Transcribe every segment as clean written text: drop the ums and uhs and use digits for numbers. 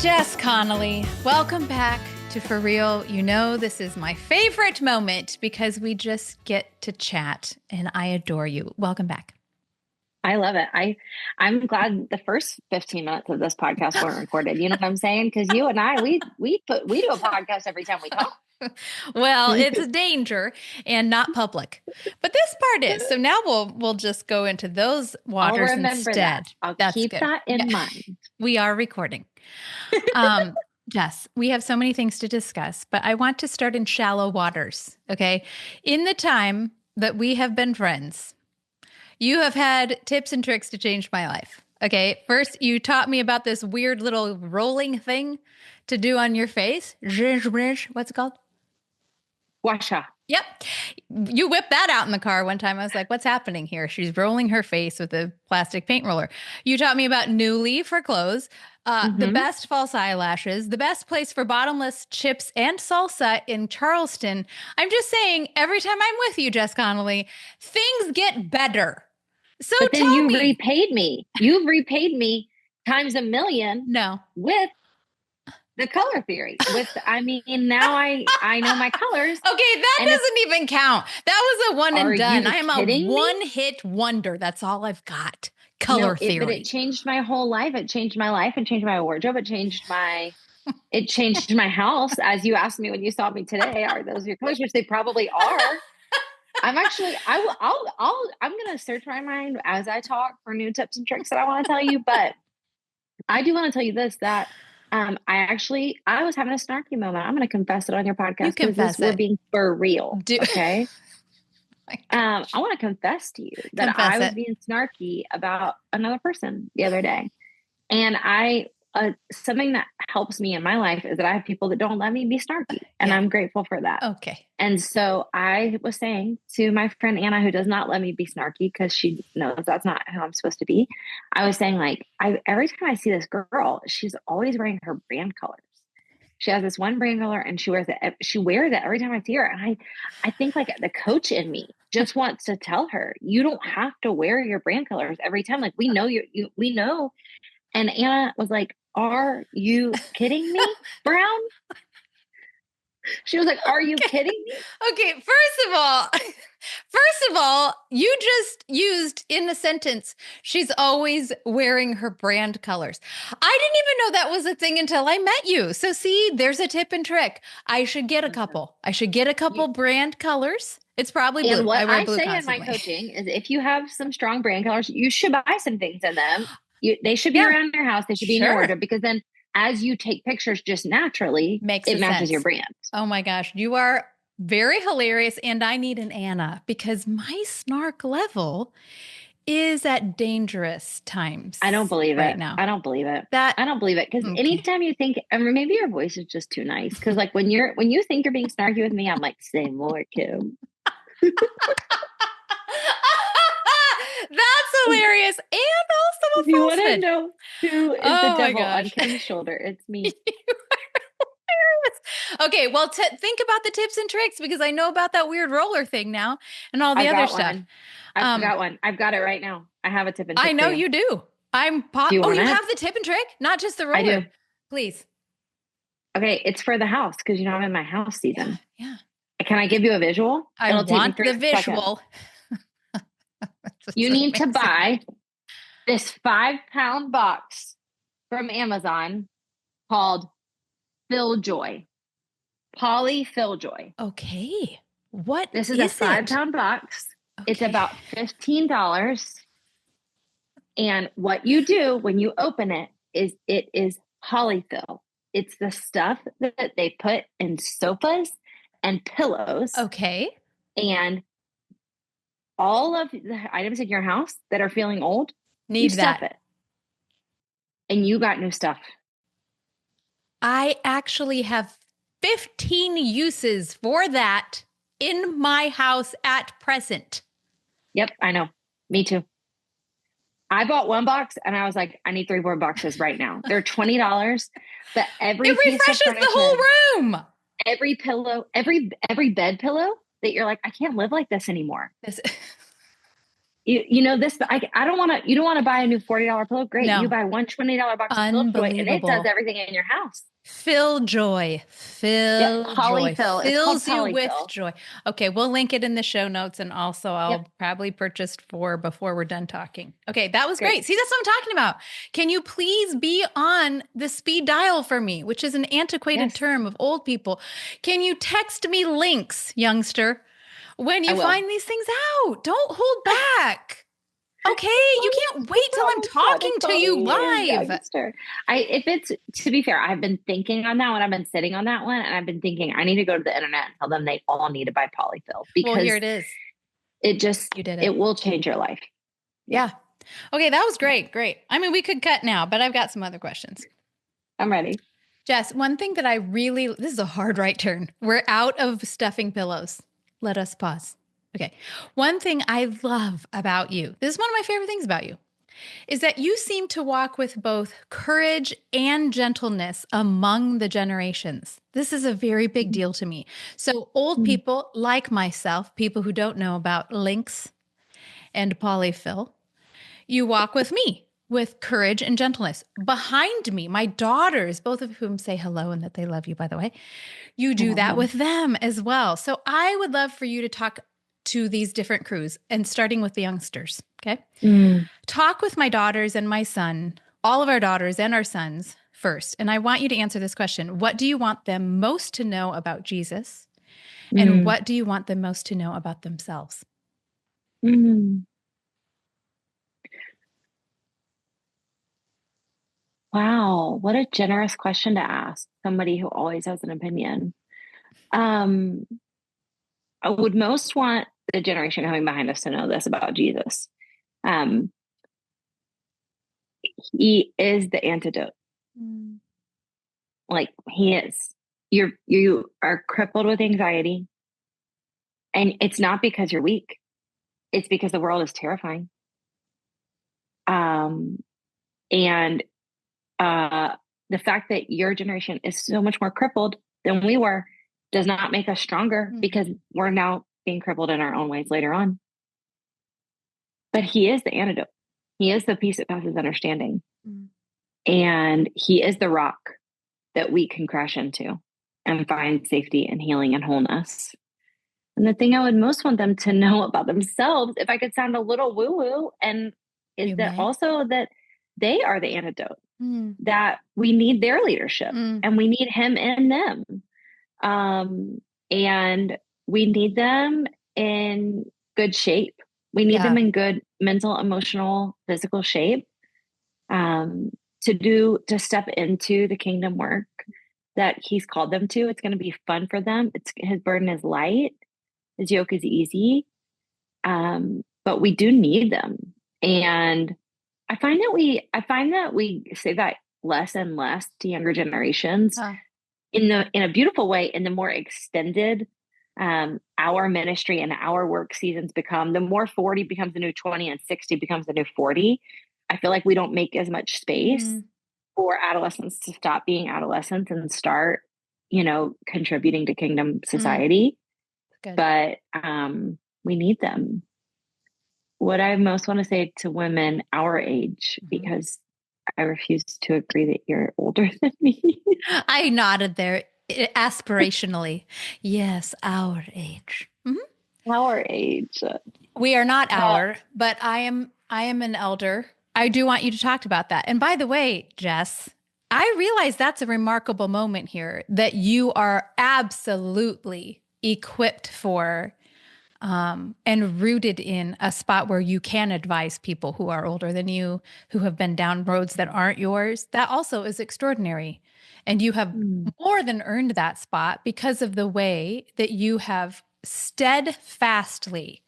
Jess Connolly. Welcome back to For Real. You know, this is my favorite moment because we just get to chat and I adore you. Welcome back. I love it. I'm glad the first 15 minutes of this podcast weren't recorded. You know what I'm saying? Because you and I, we do a podcast every time we talk. Well, it's a danger and not public, but this part is. So now we'll just go into those waters I'll remember instead. that. I'll keep good. that in mind. We are recording. Jess, we have so many things to discuss, but I want to start in shallow waters. Okay. In the time that we have been friends, you have had tips and tricks to change my life. Okay. First, you taught me about this weird little rolling thing to do on your face. What's it called? Washa. Yep. You whipped that out in the car one time. I was like, what's happening here? She's rolling her face with a plastic paint roller. You taught me about Newly for clothes, the best false eyelashes, the best place for bottomless chips and salsa in Charleston. I'm just saying, every time I'm with you, Jess Connolly, things get better. So but then you repaid me. You've repaid me times a million. No. With the color theory. Now I know my colors. Okay, that doesn't even count. That was a one and done. I am a one-hit wonder. That's all I've got. Color theory. But it changed my whole life. It changed my life. It changed my wardrobe. It changed my house. As you asked me when you saw me today, are those your colors? Which they probably are. I'm going to search my mind as I talk for new tips and tricks that I want to tell you. But I do want to tell you this, that I was having a snarky moment. I'm going to confess it on your podcast. You confess it. We're being for real. Okay. I want to confess to you that I was being snarky about another person the other day. And something that helps me in my life is that I have people that don't let me be snarky. And I'm grateful for that. Okay. And so I was saying to my friend Anna, who does not let me be snarky because she knows that's not who I'm supposed to be. I was saying, like, every time I see this girl, she's always wearing her brand colors. She has this one brand color and she wears it every time I see her. And I think, like, the coach in me just wants to tell her, you don't have to wear your brand colors every time. Like, we know we know. And Anna was like, are you kidding me, Brown? She was like, are you kidding me? Okay, first of all, you just used in the sentence, she's always wearing her brand colors. I didn't even know that was a thing until I met you. So see, there's a tip and trick. I should get a couple. Brand colors. It's probably blue. And what I blue say constantly. in my coaching is if you have some strong brand colors, you should buy some things in them. They should be around your house. They should be in your wardrobe, because then as you take pictures just naturally, it matches your brand. Oh my gosh. You are very hilarious. And I need an Anna because my snark level is at dangerous times. I don't believe right it. Now. I don't believe it. I don't believe it. Because anytime you think, I mean, maybe your voice is just too nice. Because like when you think you're being snarky with me, I'm like, say more, Kim. That's hilarious. And also a false. You want to know who is the devil on Kim's shoulder? It's me. Okay, well, think about the tips and tricks, because I know about that weird roller thing now and all the other stuff. I've got one. I've got it right now. I have a tip and trick. I know you do. You have the tip and trick, not just the roller. I do. Please. Okay, it's for the house because I'm in my house season. Yeah. Can I give you a visual? I want the visual. You need to buy this 5-pound box from Amazon called Filljoy. Poly Filljoy. Okay. This is a 5-pound box. Okay. It's about $15. And what you do when you open it is polyfill. It's the stuff that they put in sofas and pillows. Okay. And all of the items in your house that are feeling old, you stuff it. And you got new stuff. I actually have 15 uses for that in my house at present. Yep, I know. Me too. I bought one box and I was like, I need 3 more boxes right now. They're $20, but it refreshes the whole room. Every pillow, every bed pillow that you're like, I can't live like this anymore. you know this, but I don't want to, you don't want to buy a new $40 pillow. Great. You No, buy one $20 box of pillow toy and it does unbelievable. everything in your house. Fill joy, Yep. fill joy, Polyfill. It's called fills you with polyfill. joy. Okay, we'll link it in the show notes, and also Yep. I'll probably purchase 4 before we're done talking. Okay, that was Great. great. See, that's what I'm talking about. Can you please be on the speed dial for me, which is an antiquated Yes, term of old people? Can you text me links, youngster, when I you will. find these things out? Don't hold back. Okay, you can't wait till I'm talking to you live. Youngster. If it's, to be fair, I've been thinking on that one. I've been sitting on that one and I've been thinking I need to go to the internet and tell them they all need to buy polyfill Well, here because it is. it just, You did it. it will change your life. Yeah. Okay, that was great. Great. I mean, we could cut now, but I've got some other questions. I'm ready. Jess, one thing that this is a hard right turn. We're out of stuffing pillows. Let us pause. Okay. One thing I love about you, this is one of my favorite things about you, is that you seem to walk with both courage and gentleness among the generations. This is a very big deal to me. So old Mm. people like myself, people who don't know about links and polyfill, you walk with me with courage and gentleness. Behind me, my daughters, both of whom say hello and that they love you, by the way, you I do love that them. with them as well. So I would love for you to talk to these different crews and starting with the youngsters. Okay. Mm. Talk with my daughters and my son, all of our daughters and our sons first. And I want you to answer this question. What do you want them most to know about Jesus? And Mm. what do you want them most to know about themselves? Mm. Wow, what a generous question to ask somebody who always has an opinion. Um, I would most want the generation coming behind us to know this about Jesus. Um, he is the antidote. Mm. Like he is. You are crippled with anxiety, and it's not because you're weak. It's because the world is terrifying. Um, and the fact that your generation is so much more crippled than we were does not make us stronger because we're now being crippled in our own ways later on. But he is the antidote. He is the peace that passes understanding. Mm. And he is the rock that we can crash into and find safety and healing and wholeness. And the thing I would most want them to know about themselves, if I could sound a little woo woo, and is You that may. also that they are the antidote, Mm. that we need their leadership Mm. and we need him in them. And we need them in good shape. We need them in good mental, emotional, physical shape to step into the kingdom work that he's called them to. It's going to be fun for them. His burden is light. His yoke is easy. But we do need them. And I find that we say that less and less to younger generations in a beautiful way. In the more extended our ministry and our work seasons become, the more 40 becomes the new 20 and 60 becomes the new 40. I feel like we don't make as much space for adolescents to stop being adolescents and start, contributing to kingdom society. But we need them. What I most want to say to women our age, because I refuse to agree that you're older than me. I nodded there aspirationally. Yes, our age. Mm-hmm. Our age. We are not but I am an elder. I do want you to talk about that. And by the way, Jess, I realize that's a remarkable moment here that you are absolutely equipped for and rooted in a spot where you can advise people who are older than you, who have been down roads that aren't yours. That also is extraordinary. And you have more than earned that spot because of the way that you have steadfastly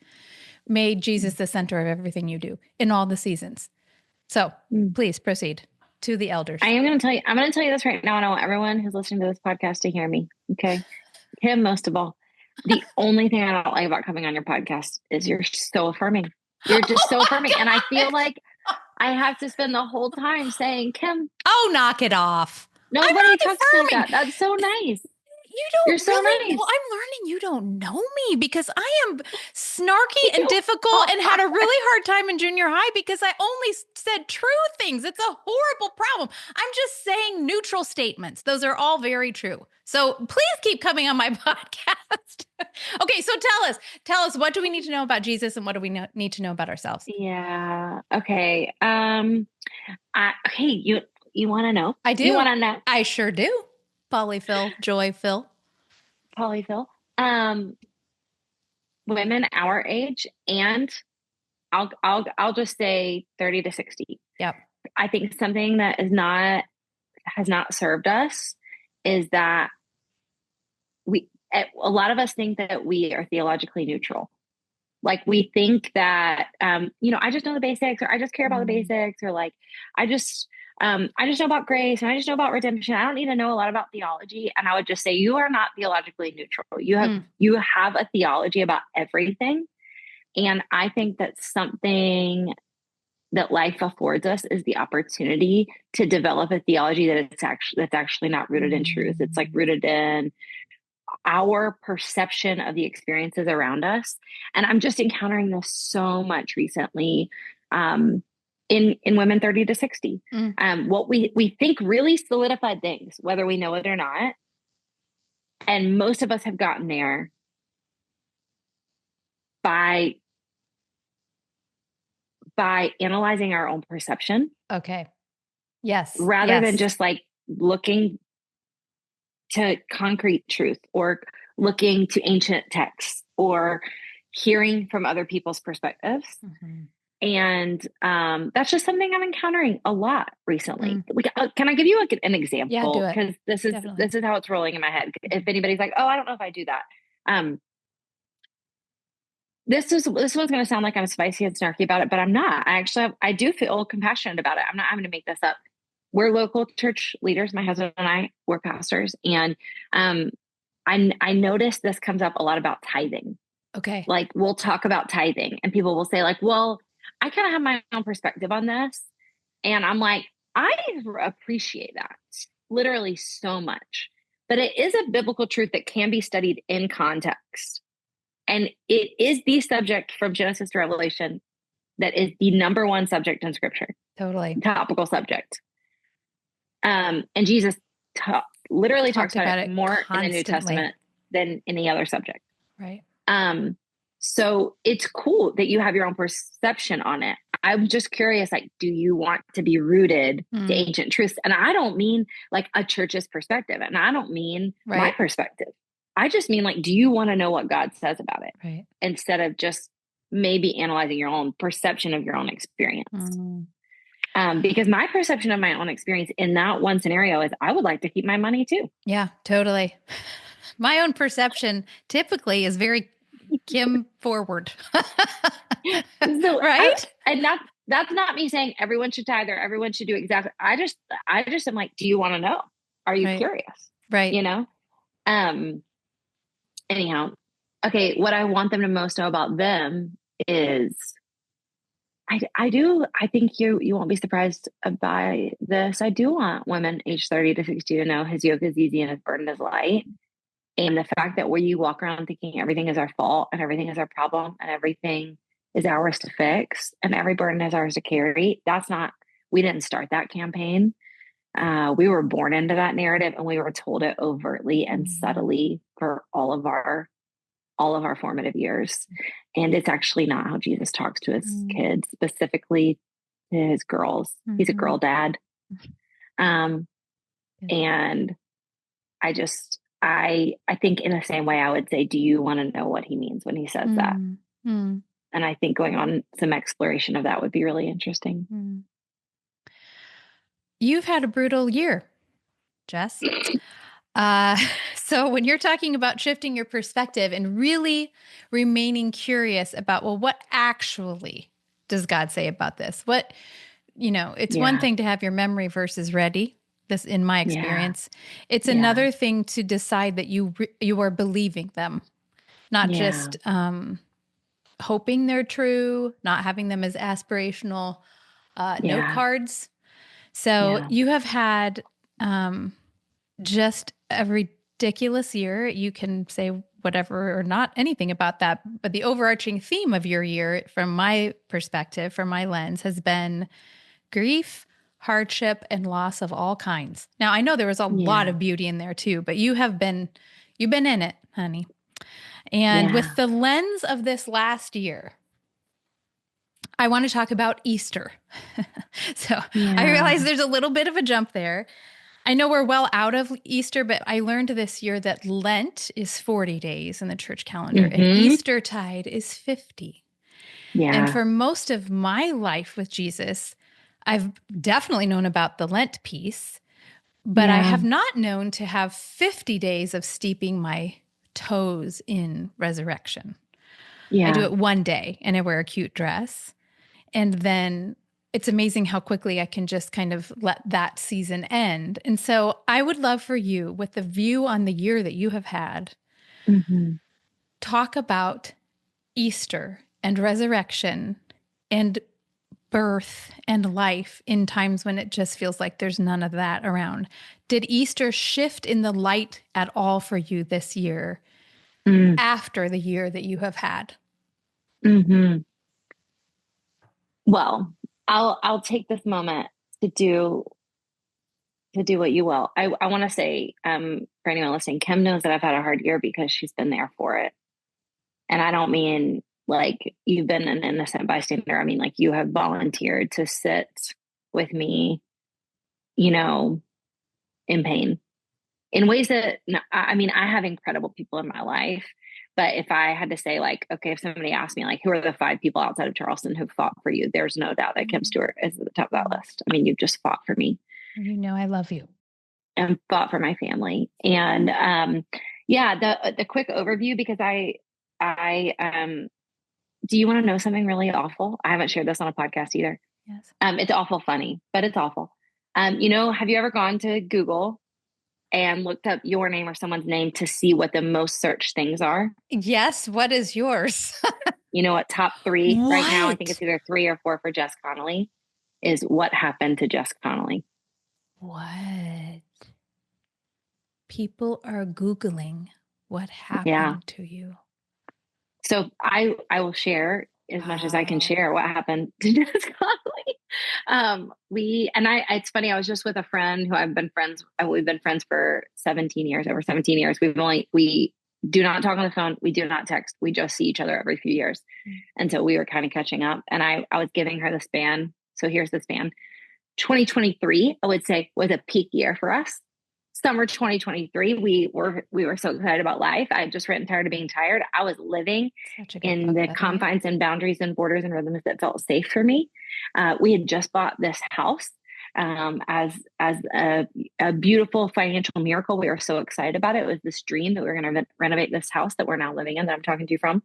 made Jesus the center of everything you do in all the seasons. So please proceed to the elders. I'm going to tell you this right now. And I want everyone who's listening to this podcast to hear me. Okay. Him most of all. The only thing I don't like about coming on your podcast is you're so affirming. You're just so affirming. And I feel like I have to spend the whole time saying, Kim. Oh, knock it off. Nobody talks like that. That's so nice. You You're don't so really, well, nice. I'm learning you don't know me because I am snarky and You difficult and had a are. really hard time in junior high because I only said true things. It's a horrible problem. I'm just saying neutral statements. Those are all very true. So please keep coming on my podcast. Okay, so tell us, what do we need to know about Jesus and what do we need to know about ourselves? Yeah. Okay. Hey, you want to know? I You do. want to know, I sure do. Polyfill, joy, Phil. Polyfill? Um, Women our age, and I'll just say 30 to 60. Yep. I think something that has not served us is that a lot of us think that we are theologically neutral. Like we think that I just know the basics, or I just care about the Mm. basics, or like I just I just know about grace, and I just know about redemption. I don't need to know a lot about theology. And I would just say you are not theologically neutral. Mm. You have a theology about everything. And I think that something that life affords us is the opportunity to develop a theology that's actually not rooted in truth. It's like Mm. rooted in our perception of the experiences around us. And I'm just encountering this so much recently, in women 30 to 60. Mm. What we think really solidified things, whether we know it or not. And most of us have gotten there by analyzing our own perception Okay. Yes. rather than Yes. just like looking to concrete truth, or looking to ancient texts, or hearing from other people's perspectives. Mhm. And that's just something I'm encountering a lot recently. Mm. Can I give you an Yeah, do example? it. Because Definitely. this is how it's rolling in my head. If Mhm. anybody's like, "Oh, I don't know if I do that," um, this one's going to sound like I'm spicy and snarky about it, but I'm not. I do feel compassionate about it. I'm not. I'm going to make this up. We're local church leaders. My husband and I, we're pastors, and um, I noticed this comes up a lot about tithing. Okay. Like we'll talk about tithing, and people will say like, "Well, I kind of have my own perspective on this," and I'm like, I appreciate that literally so much, but it is a biblical truth that can be studied in context. And it is the subject from Genesis to Revelation that is the number one subject in scripture, Totally. topical subject. And Jesus literally talks Talked about about it it more in the New constantly. Testament than any other subject. Right. Um, so it's cool that you have your own perception on it. I'm just curious, like, do you want to be rooted to Mm. ancient truths? And I don't mean like a church's perspective, and I don't mean my Right. perspective. I just mean like, do you want to know what God says about it Right. instead of just maybe analyzing your own perception of your own experience? Mm. Because my perception of my own experience in that one scenario is I would like to keep my money too. Yeah, totally. My own perception typically is very Kim forward. So Right? and that's not me saying everyone should tithe or everyone should do exactly. I just am like, do you want to know? Are you Right. curious? Right. You know? Um, Anyhow, okay, what I want them to most know about them is I think you won't be surprised by this. I do want women age 30 to 60 to know his yoke is easy and his burden is light. And the fact that where you walk around thinking everything is our fault and everything is our problem and everything is ours to fix and every burden is ours to carry, we didn't start that campaign. We were born into that narrative, and we were told it overtly and Mhm. subtly for all of our formative years. And it's actually not how Jesus talks to his Mm. kids, specifically to his girls. He's a girl Mhm. dad. Um, Good. and I think in the same way I would say, do you want to know what he means when he says that? Mm. Mm. And I think going on some exploration of that would be really interesting. Mm. You've had a brutal year, Jess. Uh, so when you're talking about shifting your perspective and really remaining curious about, well, what actually does God say about this? It's one Yeah. thing to have your memory verses ready. This, in my Yeah. experience, it's Yeah. another thing to decide that you are believing them, not Yeah. just hoping they're true, not having them as aspirational note Yeah. cards. So Yeah. you have had just a ridiculous year. You can say whatever or not anything about that. But the overarching theme of your year, from my perspective, from my lens, has been grief, hardship, and loss of all kinds. Now, I know there was a lot Yeah. of beauty in there too, but you've been in it, honey. And with Yeah. the lens of this last year, I want to talk about Easter. So I realize Yeah. there's a little bit of a jump there. I know we're well out of Easter, but I learned this year that Lent is 40 days in the church calendar and Mm-hmm. Eastertide is 50. And Yeah. for most of my life with Jesus, I've definitely known about the Lent piece, but I Yeah. have not known to have 50 days of steeping my toes in resurrection. I do Yeah. it one day and I wear a cute dress. And then it's amazing how quickly I can just kind of let that season end. And so I would love for you, with the view on the year that you have had, Mm-hmm. talk about Easter and resurrection and birth and life in times when it just feels like there's none of that around. Did Easter shift in the light at all for you this year after the year that you have had? Mm-hmm. Well, I'll take this moment to do what you will. I want to say, for anyone listening, Kim knows that I've had a hard year because she's been there for it. And I don't mean like you've been an innocent bystander. I mean, like you have volunteered to sit with me, you know, in pain in ways that, no, I mean, I have incredible people in my life. But if I had to say, like, okay, if somebody asked me, like, who are the 5 people outside of Charleston who fought for you? There's no doubt that Kim Stewart is at the top of that list. I mean, you've just fought for me You know, I love you. and fought for my family. And yeah, the quick overview, because I do you want to know something really awful? I haven't shared this on a podcast either. Yes. It's awful funny, but it's awful. Have you ever gone to Google and looked up your name or someone's name to see what the most searched things are? Yes. What is yours? You know what? Top 3 right now, I think What? it's either 3 or 4 for Jess Connolly, is what happened to Jess Connolly. What? People are Googling what Yeah. happened to you. So I will share as much as I can Wow. share what happened to Jess Connolly. It's funny. I was just with a friend who we've been friends for 17 years, over 17 years. We do not talk on the phone. We do not text. We just see each other every few years. And so we were kind of catching up, and I was giving her the span. So here's the span. 2023, I would say, was a peak year for us. Summer 2023, we were so excited about life. I had just written Tired of Being Tired. I was living Such a good in book, the by the way. confines and boundaries and borders and rhythms that felt safe for me. We had just bought this house as a beautiful financial miracle. We were so excited about it. It was this dream that we were going to renovate this house that we're now living in, that I'm talking to you from.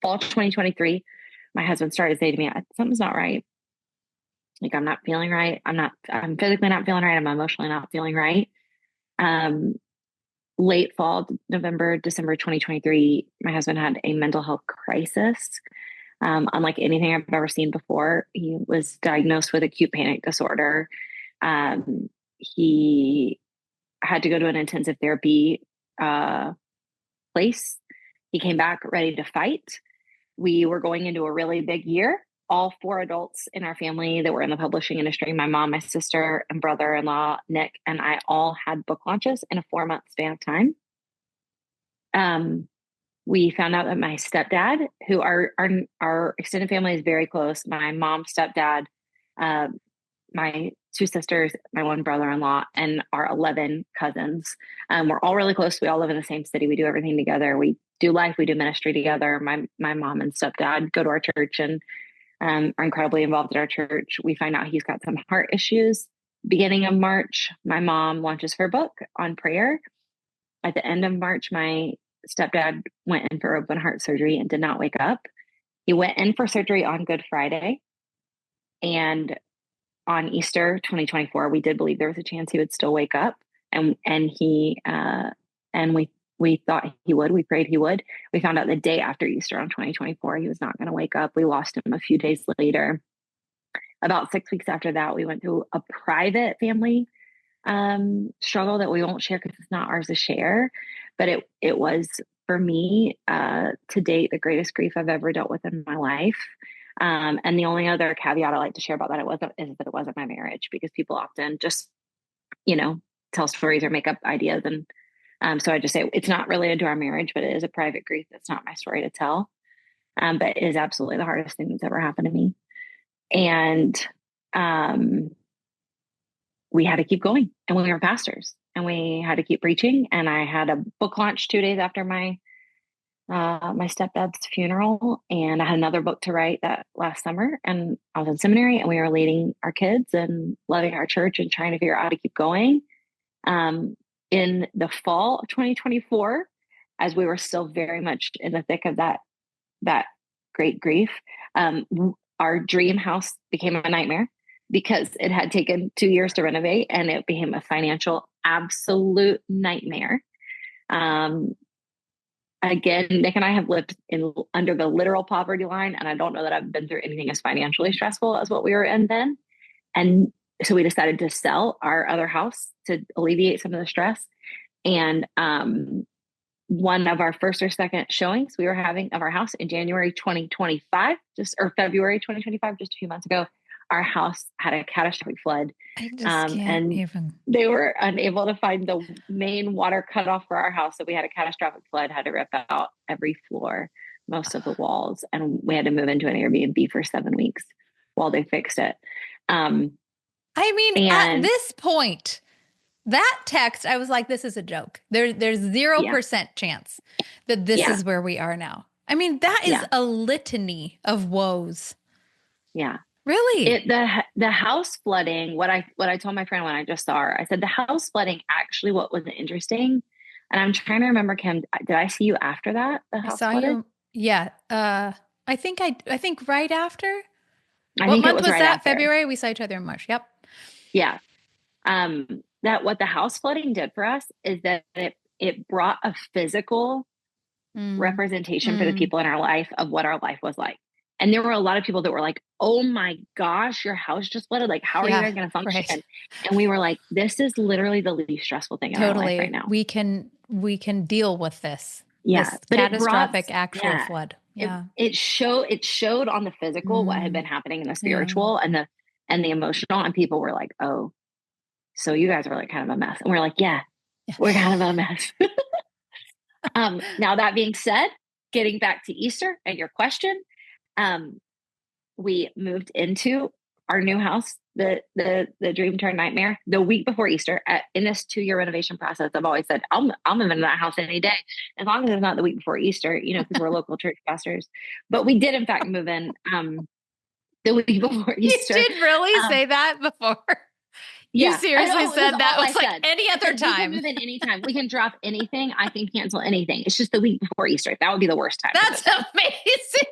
Fall 2023, my husband started to say to me, something's not right. Like, I'm not feeling right. I'm physically not feeling right. I'm emotionally not feeling right. Um, Late fall, November, December 2023, my husband had a mental health crisis. Unlike anything I've ever seen before. He was diagnosed with acute panic disorder. He had to go to an intensive therapy place. He came back ready to fight. We were going into a really big year. All 4 adults in our family that were in the publishing industry, my mom, my sister, and brother-in-law, Nick, and I, all had book launches in a 4-month span of time. We found out that my stepdad, who our extended family is very close, my mom, stepdad, my 2 sisters, my 1 brother-in-law, and our 11 cousins. We're all really close. We all live in the same city. We do everything together. We do life. We do ministry together. My mom and stepdad go to our church and are incredibly involved in our church. We find out he's got some heart issues. Beginning of March, my mom launches her book on prayer. At the end of March, my stepdad went in for open heart surgery and did not wake up. He went in for surgery on Good Friday. And on Easter 2024, we did believe there was a chance he would still wake up. And we thought he would. We prayed he would. We found out the day after Easter on 2024, he was not going to wake up. We lost him a few days later. About 6 weeks after that, we went through a private family struggle that we won't share because it's not ours to share. But it was for me to date the greatest grief I've ever dealt with in my life. And the only other caveat I like to share about that it wasn't my marriage, because people often just, you know, tell stories or make up ideas. And so I just say it's not related to our marriage, but it is a private grief. That's not my story to tell. But it is absolutely the hardest thing that's ever happened to me. And we had to keep going, and we were pastors and we had to keep preaching. And I had a book launch 2 days after my stepdad's funeral, and I had another book to write that last summer, and I was in seminary, and we were leading our kids and loving our church and trying to figure out how to keep going. In the fall of 2024, as we were still very much in the thick of that great grief, our dream house became a nightmare because it had taken 2 years to renovate, and it became a financial absolute nightmare. Again, Nick and I have lived under the literal poverty line, and I don't know that I've been through anything as financially stressful as what we were in then. And so we decided to sell our other house to alleviate some of the stress. And one of our first or second showings we were having of our house in January 2025, or February 2025, just a few months ago, our house had a catastrophic flood. I just can't and even. they were unable to find the main water cutoff for our house. So we had a catastrophic flood, had to rip out every floor, most of the walls. And we had to move into an Airbnb for 7 weeks while they fixed it. I mean, at this point, that text, I was like, this is a joke. There's 0% chance that this is where we are now. I mean, that is a litany of woes. Yeah. Really? The house flooding, what I told my friend when I just saw her, I said, the house flooding, actually what was interesting, and I'm trying to remember, Kim, did I see you after that? The house I saw flooded? you. Yeah. I think right after. I What think month it was was right that? after. February? We saw each other in March. Yep. Yeah. That what the house flooding did for us is that it brought a physical representation for the people in our life of what our life was like. And there were a lot of people that were like, oh my gosh, your house just flooded. Like, how are you guys going to function? Right. And we were like, this is literally the least stressful thing in our life right now. We can deal with this. Yeah. This but catastrophic actual flood. Yeah. It showed on the physical what had been happening in the spiritual and the emotional. And people were like, oh, so you guys are like kind of a mess. And we're like, yeah. We're kind of a mess. Now that being said, getting back to Easter and your question, we moved into our new house, the dream turned nightmare, the week before Easter. In this 2-year renovation process, I've always said, I'll move into that house any day, as long as it's not the week before Easter, because we're local church pastors. But we did in fact move in the week before Easter. You did really say that before? Yeah, you seriously said that? It was like any other time. We can move in anytime. We can drop anything. I can cancel anything. It's just the week before Easter. That would be the worst time. That's amazing.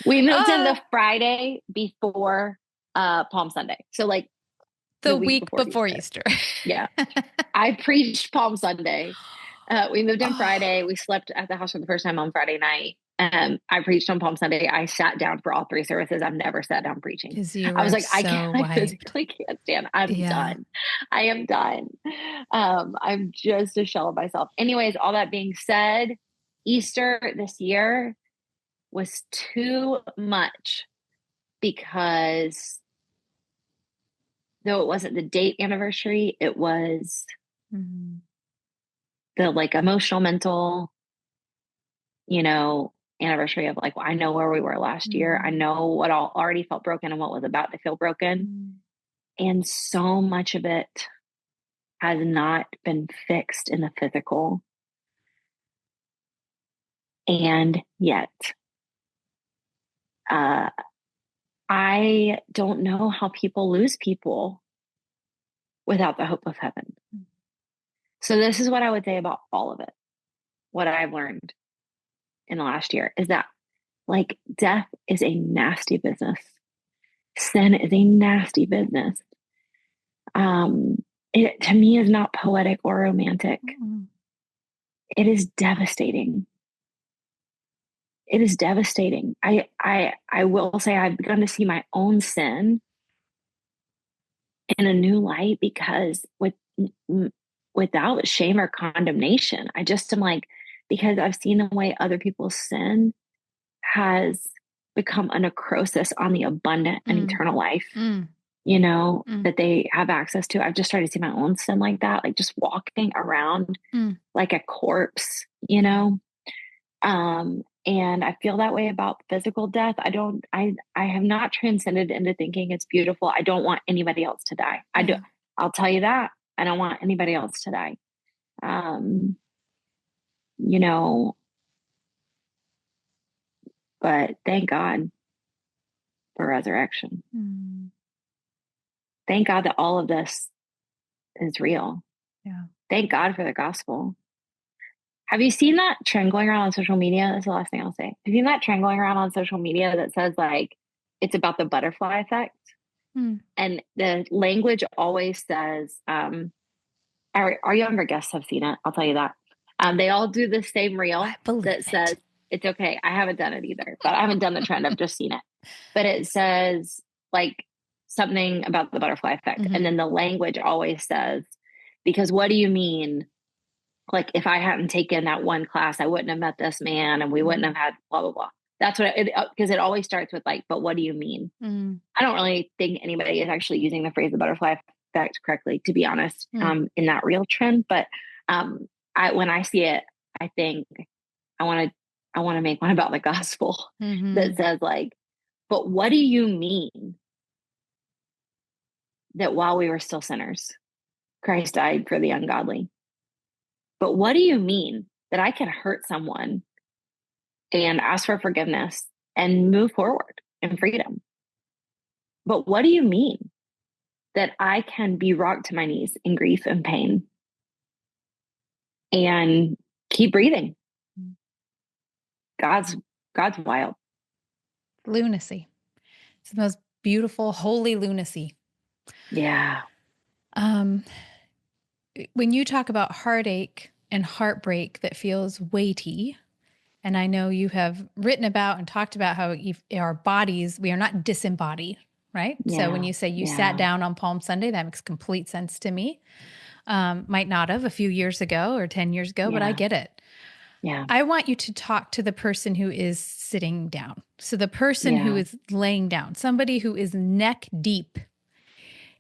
We moved in the Friday before Palm Sunday. So like the week before Easter. Yeah. I preached Palm Sunday. We moved in Friday. We slept at the house for the first time on Friday night. I preached on Palm Sunday. I sat down for all 3 services. I've never sat down preaching. I was like, I physically can't stand. I'm done. I am done. I'm just a shell of myself. Anyways, all that being said, Easter this year was too much, because though it wasn't the date anniversary, it was the like emotional, mental, anniversary of like, well, I know where we were last year. I know what all already felt broken and what was about to feel broken. And so much of it has not been fixed in the physical. And yet, I don't know how people lose people without the hope of heaven. So this is what I would say about all of it. What I've learned in the last year is that, like, death is a nasty business. Sin is a nasty business. It to me is not poetic or romantic. It is devastating. It is devastating. I will say I've begun to see my own sin in a new light, because without shame or condemnation. I just am like, because I've seen the way other people's sin has become a necrosis on the abundant and Mm, eternal life, mm, mm, that they have access to. I've just started to see my own sin like that, like just walking around mm. like a corpse, Yeah. and I feel that way about physical death. I have not transcended into thinking it's beautiful. I don't want anybody else to die. Yeah. I'll tell you that. I don't want anybody else to die. Um, you know, but thank God for resurrection. Mm, Thank God that all of this is real. yeah. Thank God for the gospel. Have you seen that trend going around on social media? That's the last thing I'll say. Have you seen that trend going around on social media that says like it's about the butterfly effect? Mm. And the language always says, our younger guests have seen it. I'll tell you that. They all do the same I reel believe that it. says, it's okay. I haven't done it either, but I haven't done the trend. I've just seen it. But it says like something about the butterfly effect. And Hmm. then the language always says, because what do you mean? Like if I hadn't taken that one class, I wouldn't have met this man and we wouldn't have had blah, blah, blah. That's what it, because it always starts with like, but what do you mean? Mm, I don't really think anybody is actually using the phrase the butterfly effect correctly, to be honest, mm, in that real trend. But when I see it, I think I want to I want to make one about the gospel that hmm. says like, but what do you mean that while we were still sinners, Christ died for the ungodly? But what do you mean that I can hurt someone and ask for forgiveness and move forward in freedom? But what do you mean that I can be rocked to my knees in grief and pain and keep breathing? God's God's wild. Lunacy. It's the most beautiful, holy lunacy. Yeah. Um, when you talk about heartache and heartbreak that feels weighty, and I know you have written about and talked about how our bodies, we are not disembodied, right? So when Yeah. you say you sat Yeah. down on Palm Sunday, that makes complete sense to me. Might not have a few years ago or 10 years ago, but I Yeah. get it. Yeah. I want you to talk to the person who is sitting down. So the person who Yeah. is laying down, somebody who is neck deep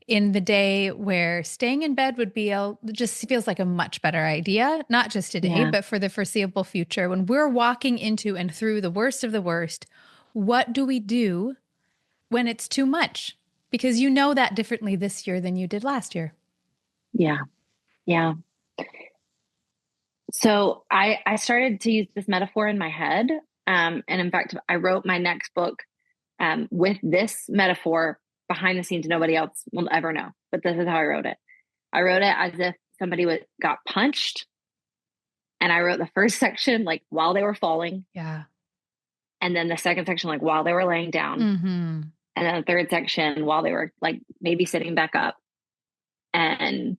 in the day where staying in bed would be just feels like a much better idea, not just today, Yeah. but for the foreseeable future. When we're walking into and through the worst of the worst, what do we do when it's too much? Because you know that differently this year than you did last year. Yeah. Yeah. So I started to use this metaphor in my head. And in fact, I wrote my next book with this metaphor behind the scenes. Nobody else will ever know, but this is how I wrote it. I wrote it as if somebody got punched, and I wrote the first section like while they were falling, Yeah. and then the second section like while they were laying down, Mm-hmm. and then the third section while they were like maybe sitting back up, and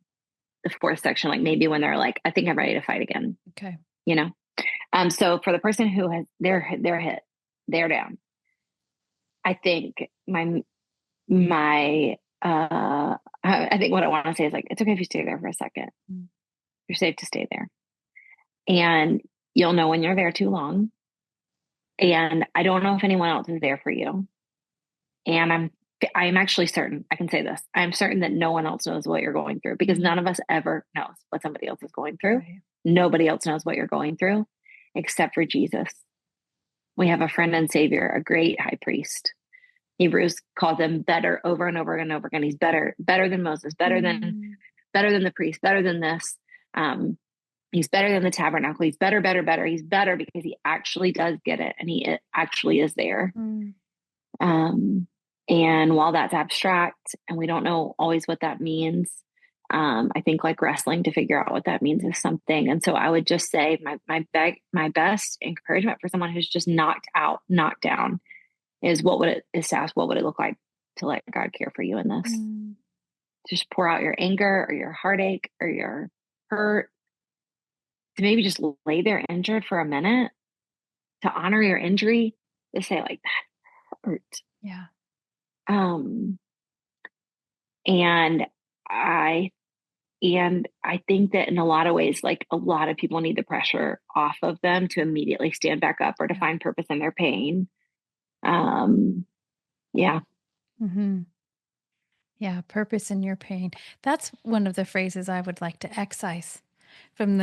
the fourth section like maybe when they're like, I think I'm ready to fight again, Okay. you know. So for the person who has they're hit, they're down. I think my I think what I want to say is like, it's okay if you stay there for a second. Mm. You're safe to stay there, and you'll know when you're there too long. And I don't know if anyone else is there for you. And I'm actually certain, I can say this. I'm certain that no one else knows what you're going through, because Mm. none of us ever knows what somebody else is going through. Right. Nobody else knows what you're going through except for Jesus. We have a friend and savior, a great high priest. Hebrews calls him better over and over and over again. He's better than Moses, Mm. better than the priest, better than this. He's better than the tabernacle. He's better, better, better. He's better because he actually does get it, and he actually is there. Mm. Um, and while that's abstract and we don't know always what that means, I think like wrestling to figure out what that means is something. And so I would just say my best encouragement for someone who's just knocked out, knocked down, is to ask, what would it look like to let God care for you in this? Mm. Just pour out your anger or your heartache or your hurt, to maybe just lay there injured for a minute, to honor your injury, to say like, that hurt. Yeah. Um, And I I think that in a lot of ways, like a lot of people need the pressure off of them to immediately stand back up or to Yeah. find purpose in their pain. Um, yeah, Mm-hmm. Yeah. Purpose in your pain. That's one of the phrases I would like to excise from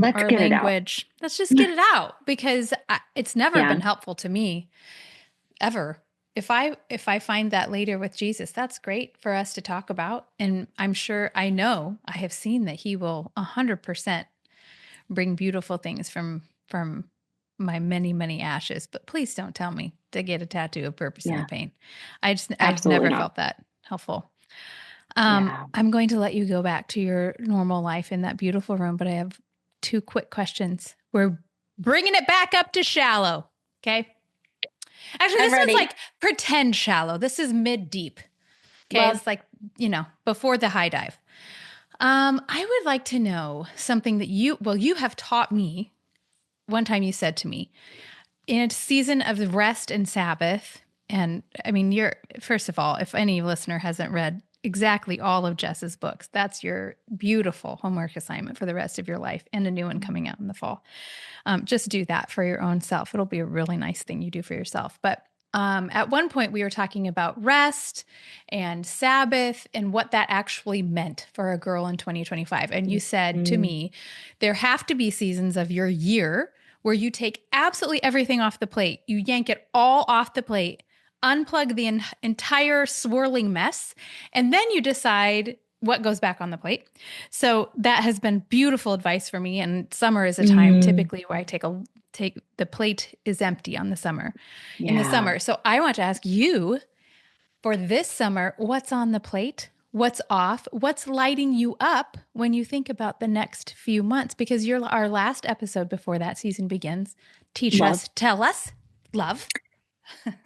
let's our get it out. language. Let's just get it out because it's never Yeah, been helpful to me ever. If I find that later with Jesus, that's great for us to talk about. And I'm sure I know I have seen that he will 100% bring beautiful things from my many, many ashes. But please don't tell me to get a tattoo of purpose in the yeah, pain. I've absolutely never not. felt that helpful. Yeah, I'm going to let you go back to your normal life in that beautiful room, but I have two quick questions. We're bringing it back up to shallow. Okay. Actually, I'm this one's ready. like pretend shallow. This is mid deep. Okay. Love. It's like, before the high dive. I would like to know something that you have taught me. One time you said to me, in a season of rest and Sabbath, and I mean, first of all, if any listener hasn't read exactly all of Jess's books, that's your beautiful homework assignment for the rest of your life and a new one coming out in the fall. Just do that for your own self. It'll be a really nice thing you do for yourself. But at one point, we were talking about rest and Sabbath and what that actually meant for a girl in 2025. And you said to Mm, me, there have to be seasons of your year where you take absolutely everything off the plate. You yank it all off the plate, unplug the entire swirling mess, and then you decide what goes back on the plate. So that has been beautiful advice for me. And summer is a time mm, typically where I take the plate is empty on the summer in the yeah. summer. So I want to ask you for this summer, what's on the plate? What's off? What's lighting you up when you think about the next few months? Because you're our last episode before that season begins. Teach Love. us, tell us, love.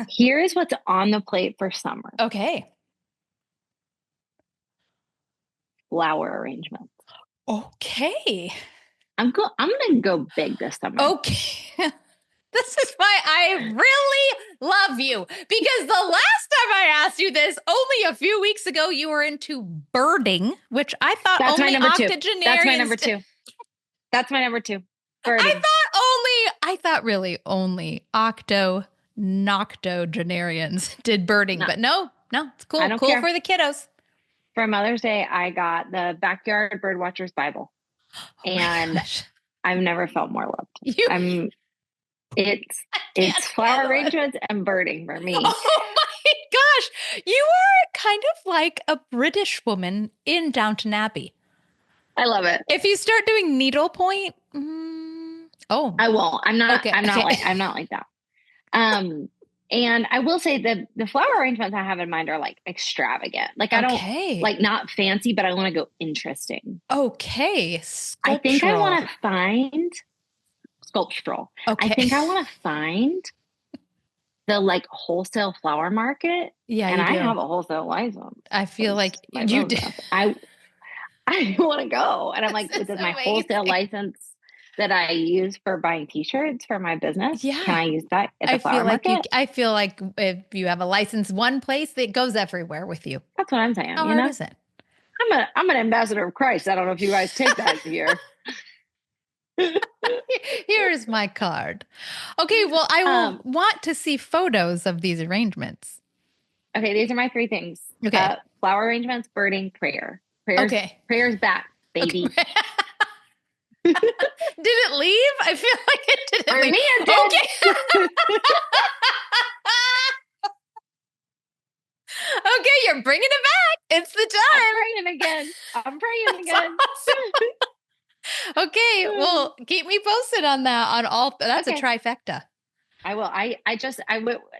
Here is what's on the plate for summer. Okay. Flower arrangement. Okay. I'm gonna go big this summer. Okay. This is why I really love you because the last time I asked you this, only a few weeks ago, you were into birding, which I thought That's my only number two. That's my octogenarians number two. That's my number two. Birding. I thought really only noctogenarians did birding, No, but no, it's I cool. don't Cool care. for the kiddos. For Mother's Day, I got the Backyard Birdwatchers Bible, Oh my and gosh. I've never felt more loved. You I'm. It's I can't it's flower handle it. arrangements and birding for me. Oh my gosh. You are kind of like a British woman in Downton Abbey. I love it. If you start doing needlepoint, oh, I won't. I'm not. okay, I'm not okay, like. I'm not like that. Um, and I will say the flower arrangements I have in mind are like extravagant. Like I don't okay, like not fancy, but I want to go interesting. okay, I think I sculptural. want to find sculptural. I Okay, think I want to find the like wholesale flower market, yeah, and you I do. have a wholesale license I feel because like my you do. business. I want to go, and I'm This like, is does my wholesale amazing. license that I use for buying T-shirts for my business, can Yeah, I use that at I the feel flower like you. market? I feel like if you have a license one place, it goes everywhere with you. That's what I'm saying. How You hard know, is it? I'm an ambassador of Christ. I don't know if you guys take that here. Here's my card. Okay, well, I will um, want to see photos of these arrangements. okay, these are my three things: Okay. flower arrangements, birding, prayer. Okay. Prayers back, Okay. baby. Did it leave? I feel like it didn't For leave. me, it Okay. did. Okay, you're bringing it back. It's the I'm time. praying again. I'm praying That's again. awesome. Okay, well, keep me posted on that on all that's a Okay. trifecta. I will.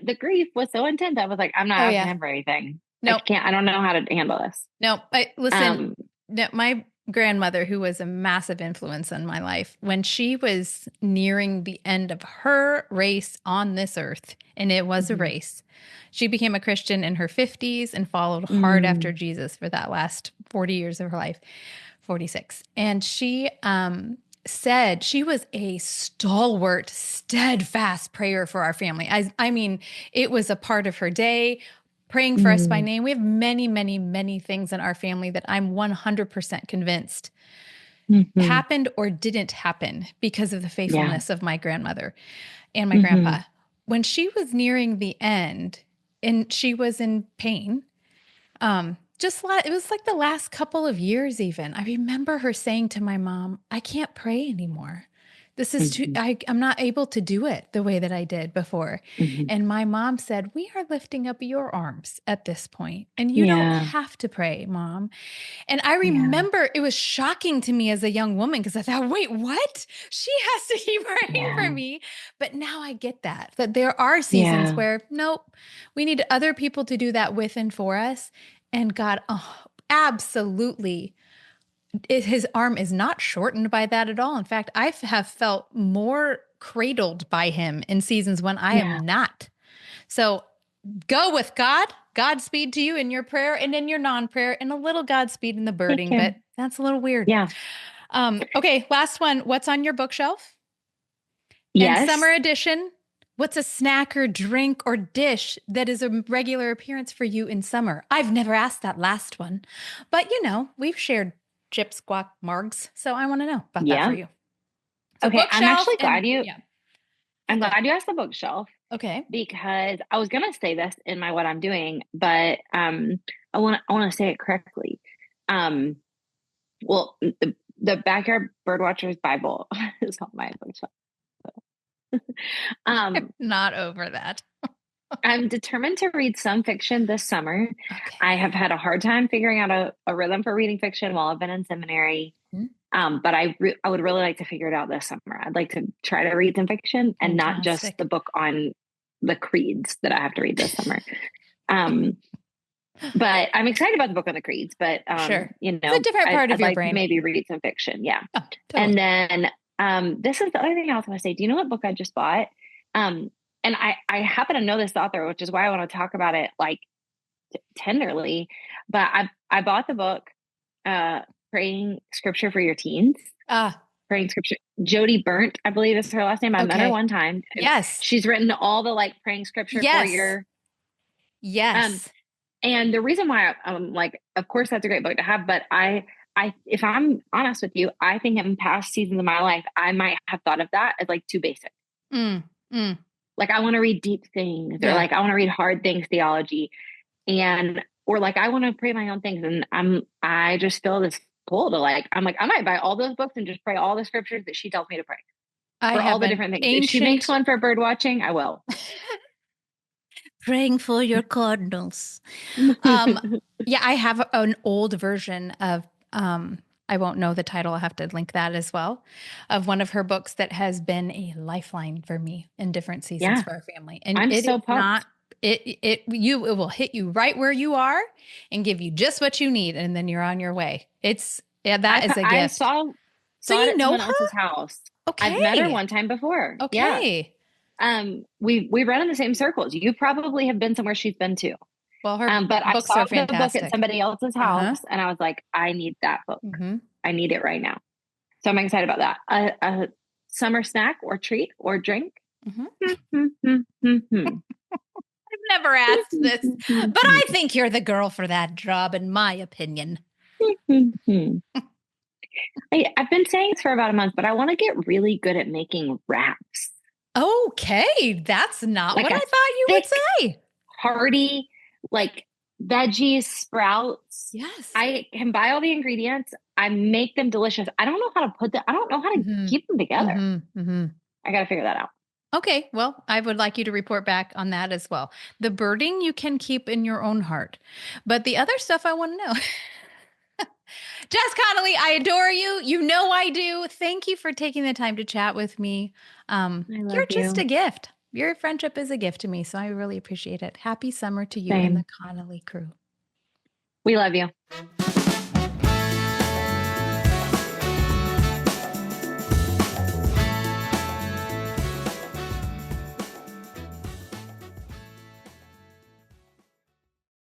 The grief was so intense. I was like, I'm not Oh asking yeah. him for anything. Nope. I don't know how to handle this. Nope. Listen, Um, no, my grandmother, who was a massive influence on my life, when she was nearing the end of her race on this earth, and it was a mhm. race, she became a Christian in her 50s and followed hard after Mm, Jesus for that last 40 years of her life, 46. And she said she was a stalwart, steadfast prayer for our family. I mean, it was a part of her day. praying for us by Mm, name. We have many, many, many things in our family that I'm 100% convinced hmm. happened or didn't happen because of the Yeah. faithfulness of my grandmother and my Hmm. grandpa. When she was nearing the end and she was in pain, it was like the last couple of years, even. I remember her saying to my mom, I can't pray anymore. This is too, Hmm. I'm not able to do it the way that I did before. Hmm. And my mom said, we are lifting up your arms at this point, and you don't Yeah. have to pray, Mom. And I Yeah. remember it was shocking to me as a young woman because I thought, wait, what? She has to keep praying for Yeah. me. But now I get that there are seasons Yeah. where, nope, we need other people to do that with and for us. And God, oh, absolutely, his arm is not shortened by that at all. In fact, I have felt more cradled by him in seasons when I am Yeah. not. So go with God. Godspeed to you in your prayer and in your non-prayer, and a little Godspeed in the Take birding, care. but that's a little weird. Yeah. Okay, last one. What's on your bookshelf? And Yes. summer edition, what's a snack or drink or dish that is a regular appearance for you in summer? I've never asked that last one, but we've shared chips, guac, margs, so I want to know about that for Yeah. you. So Okay. I'm bookshelf actually and glad you, yeah, I'm go ahead. glad you asked the bookshelf Okay. because I was gonna say this in my what I'm doing, but I want to say it correctly. Um, well, the Backyard Birdwatcher's Bible is on my bookshelf. Um, Not over that. I'm determined to read some fiction this summer. I Okay. have had a hard time figuring out a rhythm for reading fiction while I've been in seminary. But I would really like to figure it out this summer. I'd like to try to read some fiction and not just the Fantastic. book on the creeds that I have to read this summer. Um, but I'm excited about the book on the creeds. But Sure. It's a different part of I'd your like to brain. maybe read some fiction. Yeah, Oh, and totally. then this is the other thing I was going to say. Do you know what book I just bought? Um, and I happen to know this author, which is why I want to talk about it like tenderly. But I bought the book, uh, Praying Scripture for Your Teens. Ah, Praying Scripture. Jody Burnt, I believe is her last name. I met her okay. one time. Yes. She's written all the like praying Scripture for Yes. your. Um, Yes. and the reason why I'm like, of course, that's a great book to have. But if I'm honest with you, I think in past seasons of my life, I might have thought of that as like too basic. Mm, mm, Like I want to read deep things, or yeah. like I want to read hard things, theology, and or like I want to pray my own things. And I just feel this pull to like, I'm like, I might buy all those books and just pray all the scriptures that she tells me to pray I for all have the an different things. If she makes ancient one for bird watching, I will. praying for your cardinals. Yeah, I have an old version of I won't know the title. I'll have to link that as well, of one of her books that has been a lifeline for me in different seasons Yeah, for our family. And I'm it is so not pumped. it will hit you right where you are and give you just what you need, and then you're on your way. It's yeah, that is a I gift. So saw it you at know someone her? else's house. I've met her Okay. one time before. Yeah. Okay. We run in the same circles. You probably have been somewhere she's been to. Well, her But I books saw are the book at fantastic. somebody else's Uh-huh. house and I was like, I need that book. Mm-hmm. I need it right now. So I'm excited about that. A summer snack or treat or drink. Mm-hmm. I I've never asked this, but I think you're the girl for that job, in my opinion. I've been saying this for about a month, but I want to get really good at making wraps. Okay, that's not Like what I a thought you would thick, say. hearty, like veggies, sprouts. Yes. I can buy all the ingredients. I make them delicious. I don't know how to put them, I don't know how to Mm-hmm. keep them together. Mm-hmm. Mm-hmm. I got to figure that out. Okay, well, I would like you to report back on that as well. The birding you can keep in your own heart, but the other stuff I want to know. Jess Connolly, I adore you. You know I do. Thank you for taking the time to chat with me. I love You're just a you. gift. Your friendship is a gift to me, so I really appreciate it. Happy summer to you and the Same. Connolly crew. We love you.